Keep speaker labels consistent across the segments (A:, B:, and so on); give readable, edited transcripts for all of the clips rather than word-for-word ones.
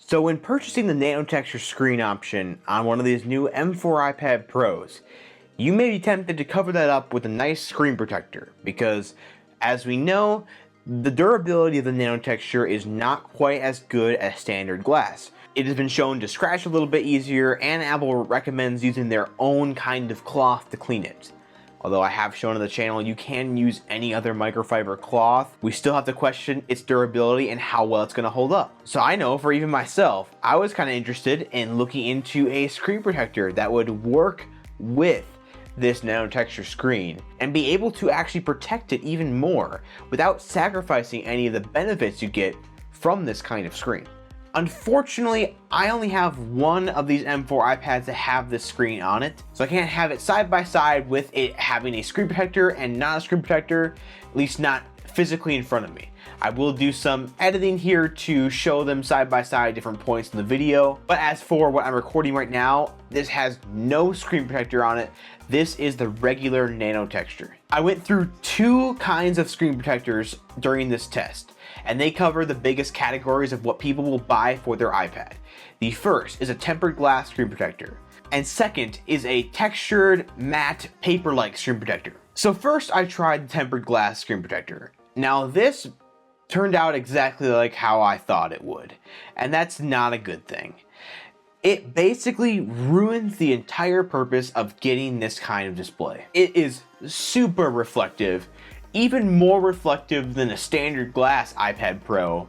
A: So when purchasing the Nano-Texture screen option on one of these new M4 iPad Pros, you may be tempted to cover that up with a nice screen protector because, as we know, the durability of the Nano-Texture is not quite as good as standard glass. It has been shown to scratch a little bit easier, and Apple recommends using their own kind of cloth to clean it. Although I have shown on the channel you can use any other microfiber cloth, we still have to question its durability and how well it's going to hold up. So I know for even myself, I was kind of interested in looking into a screen protector that would work with this Nano-Texture screen and be able to actually protect it even more without sacrificing any of the benefits you get from this kind of screen. Unfortunately, I only have one of these M4 iPads that have this screen on it, so I can't have it side by side with it having a screen protector and not a screen protector, at least not physically in front of me. I will do some editing here to show them side by side different points in the video, but as for what I'm recording right now, this has no screen protector on it. This is the regular Nano-Texture. I went through two kinds of screen protectors during this test, and they cover the biggest categories of what people will buy for their iPad. The first is a tempered glass screen protector, and second is a textured matte paper-like screen protector. So first I tried the tempered glass screen protector. Now this turned out exactly like how I thought it would, and that's not a good thing. It basically ruins the entire purpose of getting this kind of display. It is super reflective, even more reflective than a standard glass iPad Pro,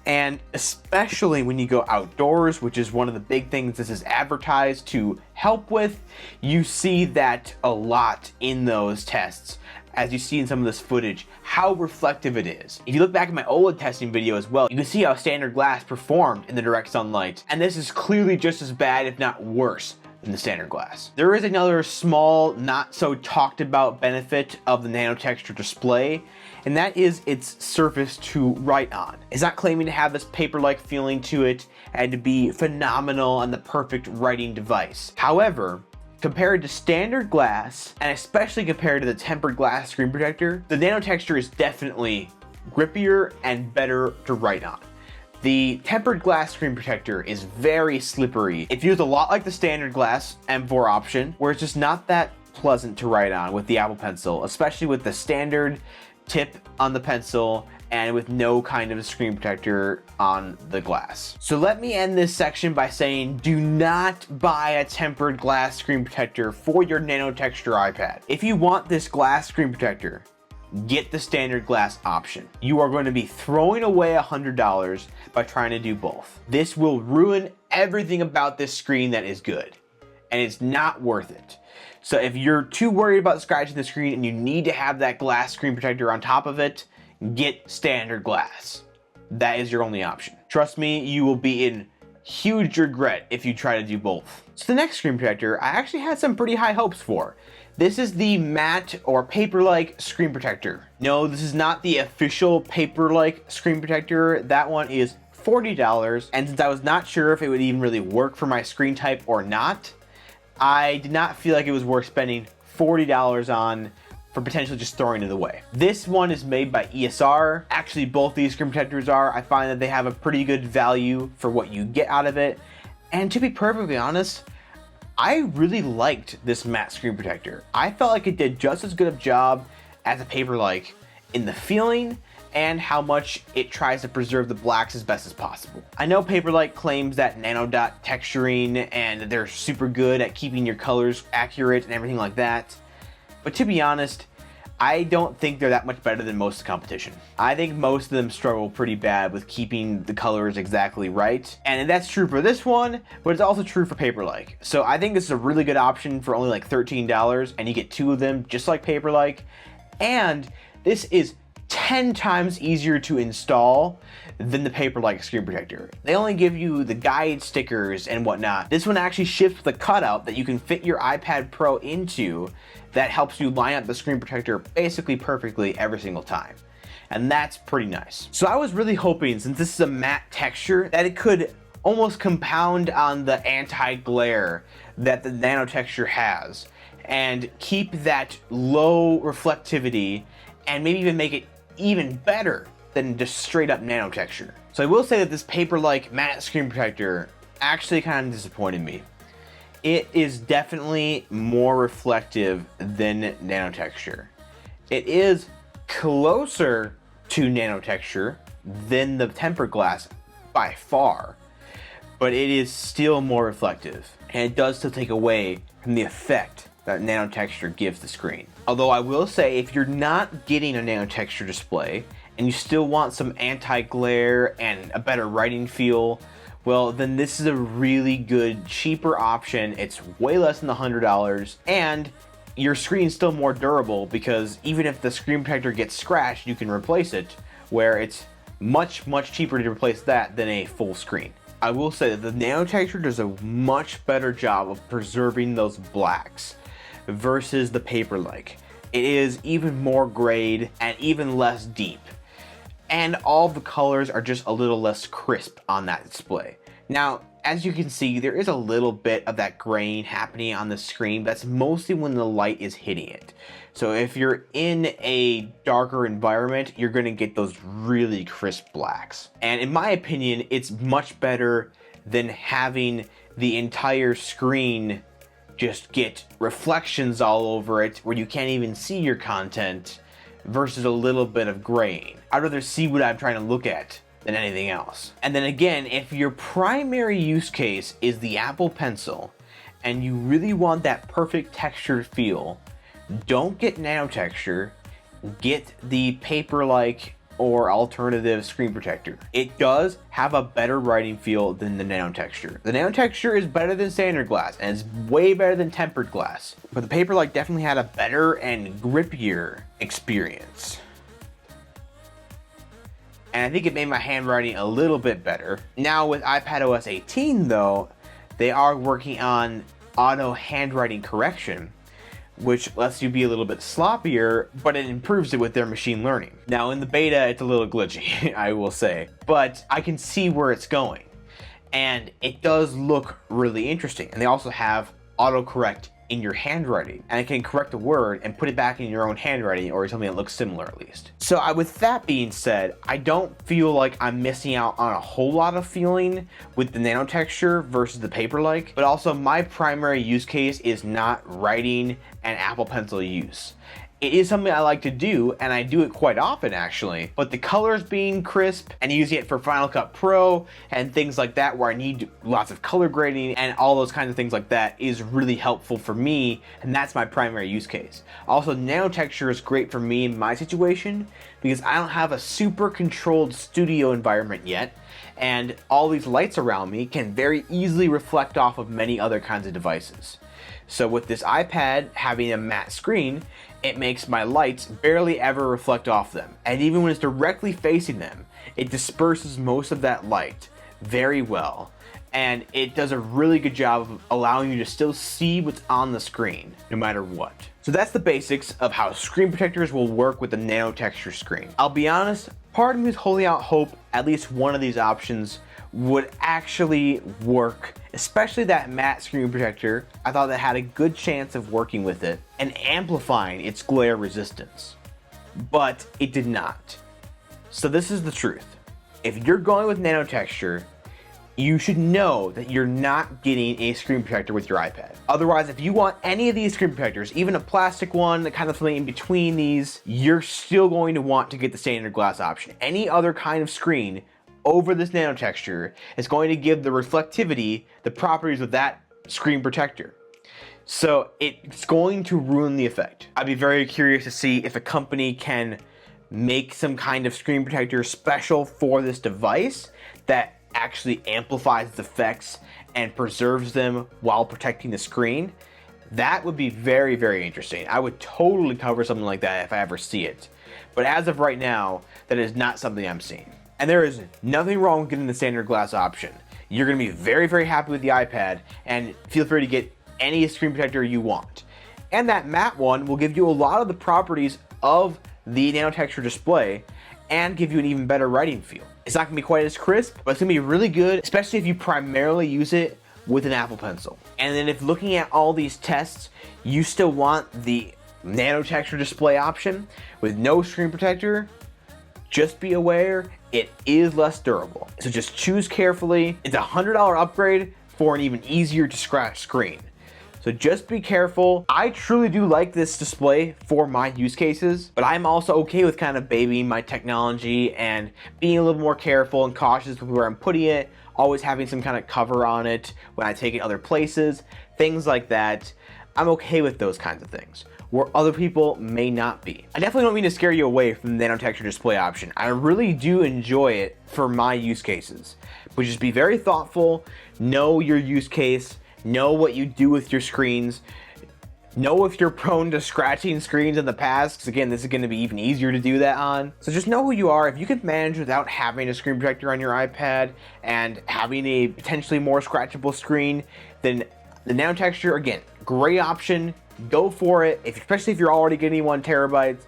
A: and especially when you go outdoors, which is one of the big things this is advertised to help with, you see that a lot in those tests. As you see in some of this footage, how reflective it is. If you look back at my OLED testing video as well, you can see how standard glass performed in the direct sunlight, and this is clearly just as bad, if not worse, than the standard glass. There is another small, not so talked about benefit of the Nano-Texture display, and that is its surface to write on. It's not claiming to have this paper-like feeling to it and to be phenomenal and the perfect writing device. However, compared to standard glass, and especially compared to the tempered glass screen protector, the Nano-Texture is definitely grippier and better to write on. The tempered glass screen protector is very slippery. It feels a lot like the standard glass M4 option, where it's just not that pleasant to write on with the Apple Pencil, especially with the standard tip on the pencil and with no kind of a screen protector on the glass. So let me end this section by saying do not buy a tempered glass screen protector for your Nano-Texture iPad. If you want this glass screen protector, get the standard glass option. You are going to be throwing away $100 by trying to do both. This will ruin everything about this screen that is good, and it's not worth it. So if you're too worried about scratching the screen and you need to have that glass screen protector on top of it, get standard glass. That is your only option. Trust me, you will be in huge regret if you try to do both. So the next screen protector I actually had some pretty high hopes for. This is the matte or paper-like screen protector. No, this is not the official paper-like screen protector. That one is $40, and since I was not sure if it would even really work for my screen type or not, I did not feel like it was worth spending $40 on for potentially just throwing it away. This one is made by ESR. Actually, both these screen protectors are. I find that they have a pretty good value for what you get out of it. And to be perfectly honest, I really liked this matte screen protector. I felt like it did just as good a job as a paper-like in the feeling and how much it tries to preserve the blacks as best as possible. I know Paperlike claims that nano dot texturing and they're super good at keeping your colors accurate and everything like that. But to be honest, I don't think they're that much better than most of the competition. I think most of them struggle pretty bad with keeping the colors exactly right. And that's true for this one, but it's also true for Paperlike. So I think this is a really good option for only like $13, and you get two of them just like Paperlike. And this is 10 times easier to install than the Paperlike screen protector. They only give you the guide stickers and whatnot. This one actually ships with a cutout that you can fit your iPad Pro into that helps you line up the screen protector basically perfectly every single time. And that's pretty nice. So I was really hoping, since this is a matte texture, that it could almost compound on the anti-glare that the Nano-Texture has and keep that low reflectivity and maybe even make it even better than just straight up Nano-Texture. So I will say that this paper-like matte screen protector actually kind of disappointed me. It is definitely more reflective than Nano-Texture. It is closer to Nano-Texture than the tempered glass by far, but it is still more reflective, and it does still take away from the effect that Nano-Texture gives the screen. Although I will say, if you're not getting a Nano-Texture display and you still want some anti-glare and a better writing feel, well, then this is a really good, cheaper option. It's way less than $100, and your screen's still more durable because even if the screen protector gets scratched, you can replace it, where it's much, much cheaper to replace that than a full screen. I will say that the Nano-Texture does a much better job of preserving those blacks versus the paper-like. It is even more grayed and even less deep. And all the colors are just a little less crisp on that display. Now, as you can see, there is a little bit of that graying happening on the screen. That's mostly when the light is hitting it. So if you're in a darker environment, you're going to get those really crisp blacks. And in my opinion, it's much better than having the entire screen just get reflections all over it where you can't even see your content versus a little bit of graying. I'd rather see what I'm trying to look at than anything else. And then again, if your primary use case is the Apple Pencil and you really want that perfect texture feel, don't get Nano-Texture, get the paper-like or alternative screen protector. It does have a better writing feel than the Nano-Texture. The Nano-Texture is better than standard glass and it's way better than tempered glass, but the paper-like definitely had a better and grippier experience. And I think it made my handwriting a little bit better. Now with iPadOS 18 though, they are working on auto handwriting correction, which lets you be a little bit sloppier, but it improves it with their machine learning. Now in the beta, it's a little glitchy, I will say, but I can see where it's going. And it does look really interesting. And they also have autocorrect in your handwriting, and it can correct a word and put it back in your own handwriting or something that looks similar at least. So with that being said, I don't feel like I'm missing out on a whole lot of feeling with the Nano-Texture versus the paper-like, but also my primary use case is not writing and Apple Pencil use. It is something I like to do, and I do it quite often actually, but the colors being crisp and using it for Final Cut Pro and things like that where I need lots of color grading and all those kinds of things like that is really helpful for me, and that's my primary use case. Also, Nano-Texture is great for me in my situation because I don't have a super controlled studio environment yet, and all these lights around me can very easily reflect off of many other kinds of devices. So with this iPad having a matte screen, it makes my lights barely ever reflect off them. And even when it's directly facing them, it disperses most of that light very well. And it does a really good job of allowing you to still see what's on the screen, no matter what. So that's the basics of how screen protectors will work with the Nano-Texture screen. I'll be honest, part of me is holding out hope at least one of these options would actually work, especially that matte screen protector. I thought that had a good chance of working with it and amplifying its glare resistance, but it did not. So this is the truth. If you're going with Nano-Texture, you should know that you're not getting a screen protector with your iPad. Otherwise, if you want any of these screen protectors, even a plastic one, that kind of something in between these, you're still going to want to get the standard glass option. Any other kind of screen over this Nano-Texture is going to give the reflectivity, the properties of that screen protector. So it's going to ruin the effect. I'd be very curious to see if a company can make some kind of screen protector special for this device that actually amplifies the effects and preserves them while protecting the screen. That would be very, very interesting. I would totally cover something like that if I ever see it. But as of right now, that is not something I'm seeing. And there is nothing wrong with getting the standard glass option. You're going to be very, very happy with the iPad, and feel free to get any screen protector you want. And that matte one will give you a lot of the properties of the Nano-Texture display and give you an even better writing feel. It's not going to be quite as crisp, but it's going to be really good, especially if you primarily use it with an Apple Pencil. And then if looking at all these tests, you still want the Nano-Texture display option with no screen protector, just be aware it is less durable. So just choose carefully. It's a $100 upgrade for an even easier to scratch screen. So just be careful. I truly do like this display for my use cases, but I'm also okay with kind of babying my technology and being a little more careful and cautious with where I'm putting it, always having some kind of cover on it when I take it other places, things like that. I'm okay with those kinds of things, where other people may not be. I definitely don't mean to scare you away from the Nano-Texture Display option. I really do enjoy it for my use cases. But just be very thoughtful, know your use case, know what you do with your screens, know if you're prone to scratching screens in the past, because again, this is going to be even easier to do that on. So just know who you are. If you can manage without having a screen protector on your iPad and having a potentially more scratchable screen, then the Nano-Texture, again, great option. Go for it, especially if you're already getting 1 TB.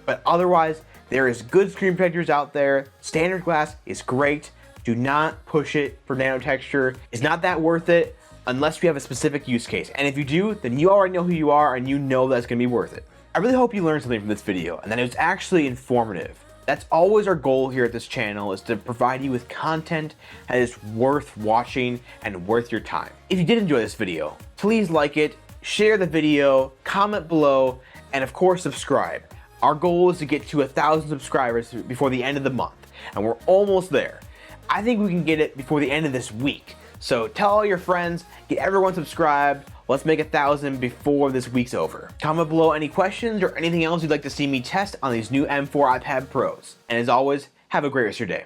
A: But otherwise, there is good screen protectors out there. Standard glass is great. Do not push it for Nano-Texture. It's not that worth it unless you have a specific use case. And if you do, then you already know who you are and you know that's gonna be worth it. I really hope you learned something from this video and that it was actually informative. That's always our goal here at this channel, is to provide you with content that is worth watching and worth your time. If you did enjoy this video, please like it, share the video, comment below, and of course subscribe. Our goal is to get to 1,000 subscribers before the end of the month, and we're almost there. I think we can get it before the end of this week. So tell all your friends, get everyone subscribed. Let's make 1,000 before this week's over. Comment below any questions or anything else you'd like to see me test on these new M4 iPad Pros. And as always, have a great rest of your day.